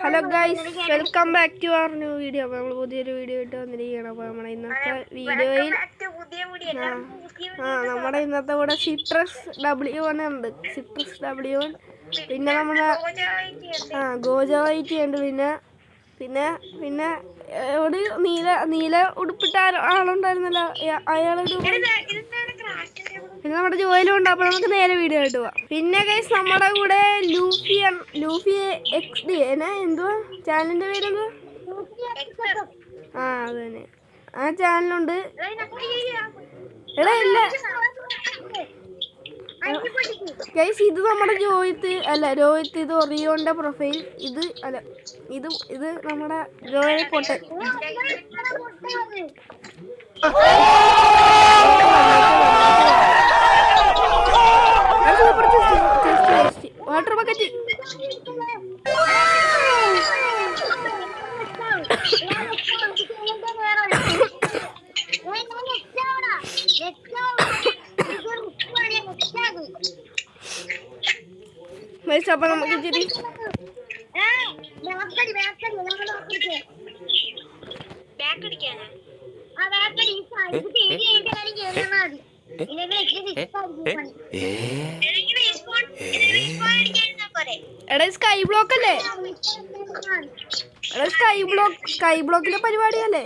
Hello guys, welcome back to our new video. അപ്പോൾ നമ്മൾ പുതിയൊരു വീഡിയോ ഇട്ട് വന്നിരിക്കുകയാണ്. അപ്പോൾ നമ്മുടെ ഇന്നത്തെ വീഡിയോയിൽ നമ്മുടെ ഇന്നത്തെ കൂടെ സിട്രസ് W1 ഉണ്ട്. സിട്രസ് W1, പിന്നെ നമ്മുടെ ഗോജവൈറ്റി ഉണ്ട്. പിന്നെ ഒരു നീല ഉടുപ്പിട്ട ആളുണ്ടായിരുന്നല്ലോ, അയാളൊരു. പിന്നെ നമ്മുടെ ജോയിലും ഉണ്ട്. അപ്പോൾ നമുക്ക് നേരെ വീഡിയോ ആയിട്ട് പോവാം. പിന്നെ ഗൈസ് നമ്മുടെ കൂടെ ലൂഫി XD എന്തുവാ ചാനലിന്റെ പേരെന്തുവാ? അത് തന്നെ, ആ ചാനലുണ്ട്. എടാ ഇല്ല ഗൈസ്, ഇത് നമ്മുടെ രോഹിത്ത്, ഇത് ഒറിയോന്റെ പ്രൊഫൈൽ. ഇത് നമ്മുടെ ജോയൽ പൊട്ടൻ. Water bucket. അപ്പൊ നമുക്ക് ഇച്ചിരി എടാ സ്കൈ ബ്ലോക്ക് അല്ലേ? എടാ സ്കൈ ബ്ലോക്കിലെ പരിപാടിയല്ലേ?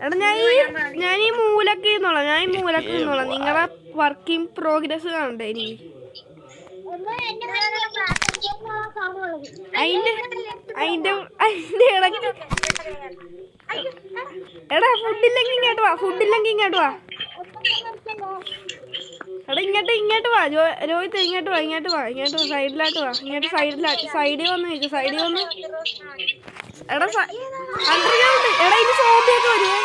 എടാ ഞാൻ ഈ മൂലക്ക് നിന്നോളാം. നിങ്ങളുടെ വർക്ക് ഇൻ പ്രോഗ്രസ് കാണണ്ടേ എനിക്ക്? അതിന്റെ ഇടയ്ക്ക് എടാ ഫുഡില്ലെങ്കിൽ ഇങ്ങോട്ട് വാ. എടാ ഇങ്ങോട്ട് വാ രോഹിത്ത്, ഇങ്ങോട്ട് വാ. സൈഡിലായിട്ട് വാ. സൈഡിൽ വന്ന് എടാ അണ്ടർഗ്രൗണ്ട്. എടാ ഇത് സോംബിയൊക്കെ വരുവേ.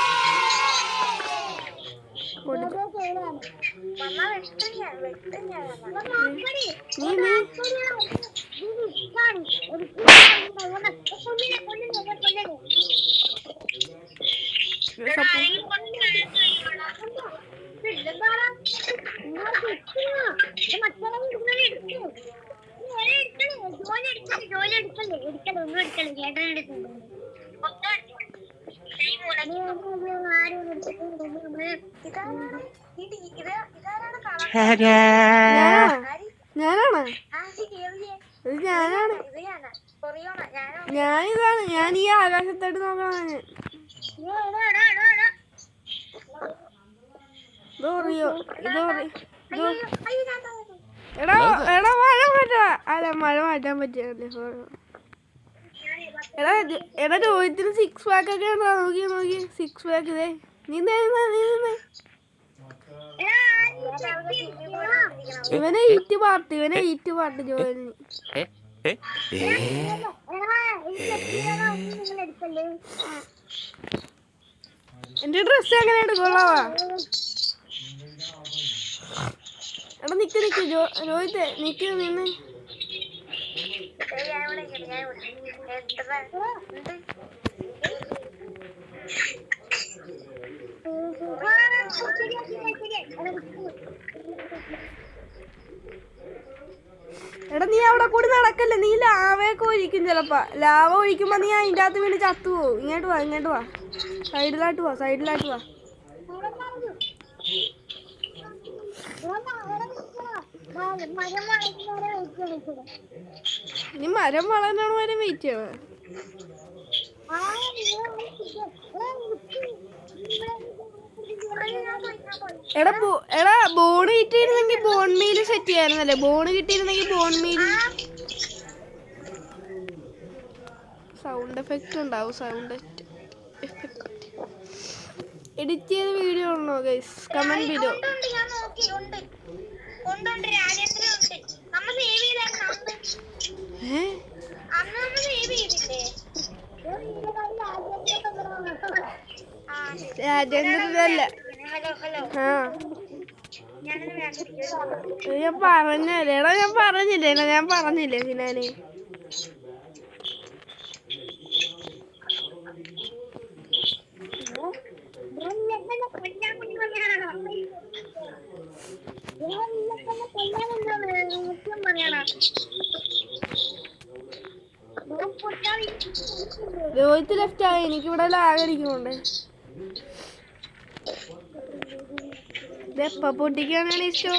ഞാൻ ഈ ആകാശത്തോട്ട് നോക്കണം. മഴ മാറ്റാൻ പറ്റിയല്ലേ? എടാ രോഹിത്തിന് 6 പാക്ക് ഒക്കെ ഉണ്ടോ? നോക്കി 6 പാക്ക്. ഇതേ ഇവനെ 8 പാർട്ട് ജോലിന്. എന്റെ ഡ്രസ് എങ്ങനെയുണ്ട്? കൊള്ളാവാ? എടാ നിക്ക് രോഹിത്തെ, നിന്ന്. എടാ നീ അവിടെ കൂടി നടക്കല്ലേ, നീ ലാവയൊക്കെ ഒഴിക്കും. ചിലപ്പോ ലാവ ഒഴിക്കുമ്പോ നീ അതിൻ്റെ അകത്ത് വീണ് ചത്തുപോകും. ഇങ്ങോട്ട് വാ. സൈഡിലായിട്ട് വാ. നീ മരം വളരണ വരെ വെയിറ്റ് ചെയ്യണം. എടാ ബോൺ കിട്ടിയിരുന്നെങ്കിൽ ബോൺ മീല് സെറ്റ് ചെയ്യാറുന്നല്ലേ? ബോൺ കിട്ടിയിരുന്നെങ്കിൽ ബോൺ മീല് സൗണ്ട് എഫക്റ്റ് ഉണ്ടാവും. എഡിറ്റ് ചെയ്ത വീഡിയോ ഉണ്ടോ ഗൈസ്? Comment video. രാജേന്ദ്രല്ല. ഞാൻ പറഞ്ഞില്ലേ ഫിനാനെ? രോഹിത് ലെഫ്റ്റ് ആയി, എനിക്കിവിടെ ലാഗ് അടിക്കുന്നുണ്ട്. ഇതെപ്പ പൊട്ടിക്കാനാണ് ഇഷ്ടം?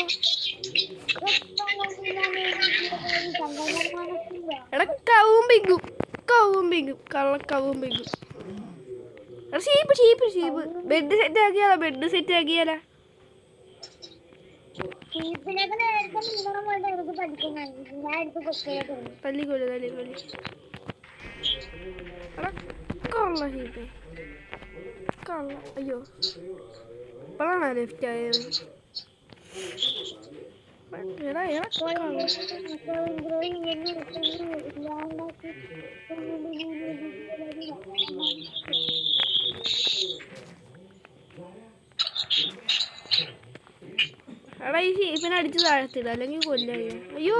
എടാ കവും പിങ്കും കള്ള കവും പിങ്കും. ഷീപ്പ് ബെഡ് സെറ്റ് ആക്കിയാലോ? തല്ലിക്കൊല്ലു കള്ള ഷീപ്പ് കള്ള. അയ്യോ ഇപ്പോഴാണ് ലെഫ്റ്റ് ആയത്. എടാ ഈ ഷീപ്പിനെ അടിച്ച് താഴ്ത്തിട, അല്ലെങ്കിൽ കൊല്ലായി. അയ്യോ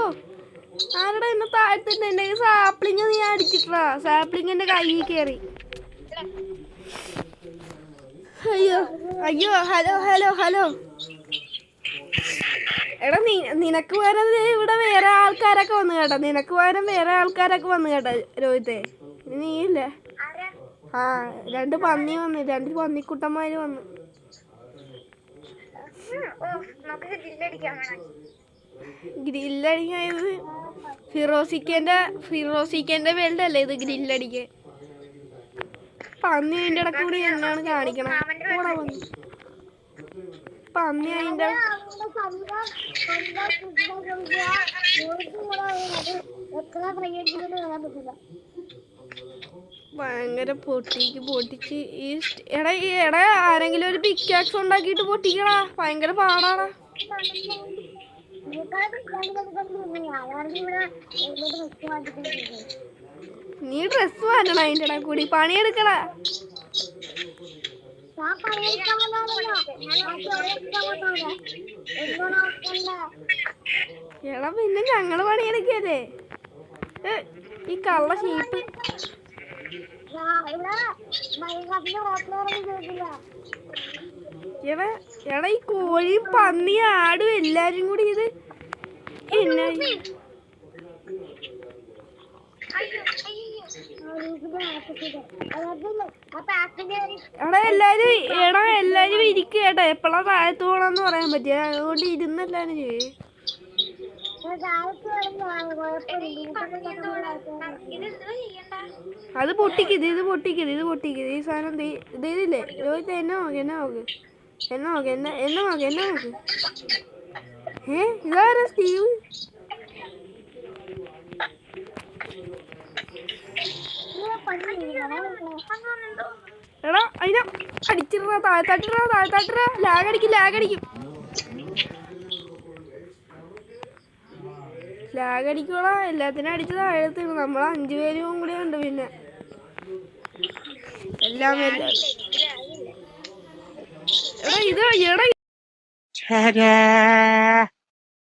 ആരുടെ എന്നെ താഴ്ത്തിട്ട് എന്റെ സാപ്ലിങ് നീ അടിച്ചിട്ടാ. സാപ്ലിങ് എന്റെ കയ്യിൽ കയറി. അയ്യോ ഹലോ എടാ നിനക്ക് പകരം ഇവിടെ വേറെ ആൾക്കാരൊക്കെ വന്നു കേട്ടോ. രോഹിത്തെ നീയില്ലേ? ആ രണ്ട് പന്നിക്കുട്ടന്മാര് വന്നു. ഗ്രില്ലടിക്കായത് ഫിറോസിക്കന്റെ വേൾഡല്ലേ ഇത് ഗ്രില്ലടിക്കാൻ. പന്നി അതിന്റെ ഇടയ്ക്ക് കൂടി എന്നാണ് കാണിക്കണം. പന്നി അതിന്റെ ഭയങ്കര പൊട്ടിച്ച് ഈ എടാ ആരെങ്കിലും ഒരു പിക്കാക്സ് ഉണ്ടാക്കിയിട്ട് പൊട്ടിക്കടാ. ഭയങ്കര പാടാടാ. നീ ഡ്രസ് മാറ്റണം അതിന്റെ ഇടയിൽ കൂടി. പണിയെടുക്കടാ. എടാ പിന്നെ ഞങ്ങള് പണിയെടുക്കല്ലേ. ഈ കള്ള ഷീപ്പ് എടാ ഈ കോഴിയും പന്നിയും ആടും എല്ലാരും കൂടി ഇത് എന്നാ. എടാ എല്ലാരും ഇരിക്കുക കേട്ടോ. എപ്പോഴാ താഴത്ത് പോണെന്ന് പറയാൻ പറ്റിയ, അതുകൊണ്ട് ഇരുന്നെല്ലാരും ചെയ്യേ. അത് പൊട്ടിക്കത് ഈ സാധനം ഇതില്ലേ രോഹിത്. എന്നെ നോക്ക്. ഇതാരാ സ്റ്റീവ്? എടാ അതിനെ അടിച്ചിട, താഴ്ത്താട്ടിട. ലാഗടിക്കും. ലാഗടിക്കോളാ. എല്ലാത്തിനും അടിച്ച് താഴത്ത്. നമ്മൾ 5 പേരും കൂടി ഉണ്ട്. പിന്നെ എല്ലാം എടാ ഇത്